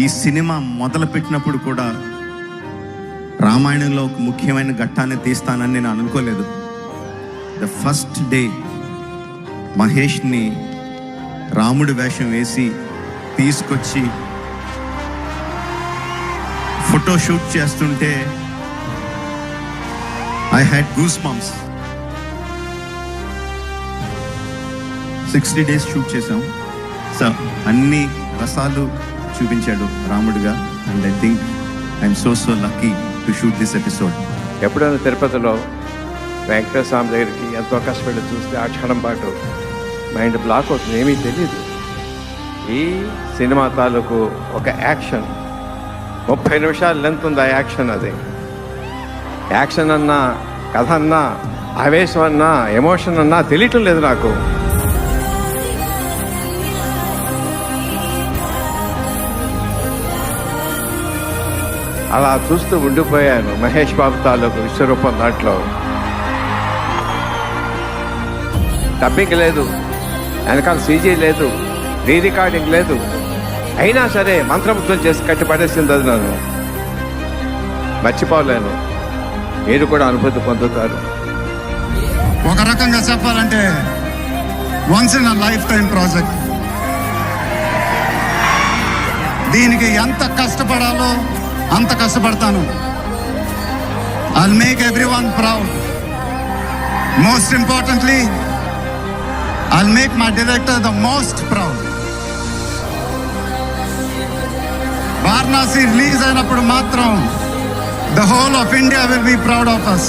ఈ సినిమా మొదలుపెట్టినప్పుడు కూడా రామాయణంలో ఒక ముఖ్యమైన ఘట్టాన్ని తీస్తానని నేను అనుకోలేదు. ద ఫస్ట్ డే మహేష్ని రాముడి వేషం వేసి తీసుకొచ్చి ఫోటో షూట్ చేస్తుంటే I had goose bumps. 60 days shoot చేసాం. సో అన్ని రసాలు చూపించాడు రాముడిగా. And I think I'm so lucky to shoot this episode. ఎప్పుడైనా తిరుపతిలో వెంకటేశ్వర స్వామి దగ్గరికి ఎంతో కష్టపడి చూస్తే ఆ క్షణం పాటు మైండ్ బ్లాక్ అవుతుంది, ఏమీ తెలియదు. ఈ సినిమా తాలూకు ఒక యాక్షన్ 30 నిమిషాలు లెంత్ ఉంది. ఆ యాక్షన్, అది యాక్షన్ అన్నా, కథ అన్నా, ఆవేశం అన్నా, ఎమోషన్ అన్నా తెలియటం లేదు నాకు. అలా చూస్తూ ఉండిపోయాను. మహేష్ బాబు తాలూకు విశ్వరూపం దాంట్లో డబ్బింగ్ లేదు, వెనకాల సీజీ లేదు, రీ రికార్డింగ్ లేదు. అయినా సరే మంత్రముగ్ధులు చేసి కట్టిపడేసింది. అది నన్ను మర్చిపోలేను. మీరు కూడా అనుభూతి పొందుతారు. ఒక రకంగా చెప్పాలంటే once in a life time project. దీనికి ఎంత కష్టపడాలో అంత కష్టపడతాను. I'll make everyone proud. Most importantly, I'll make my director the most proud. Varanasi release అయినప్పుడు మాత్రం the whole of India will be proud of us.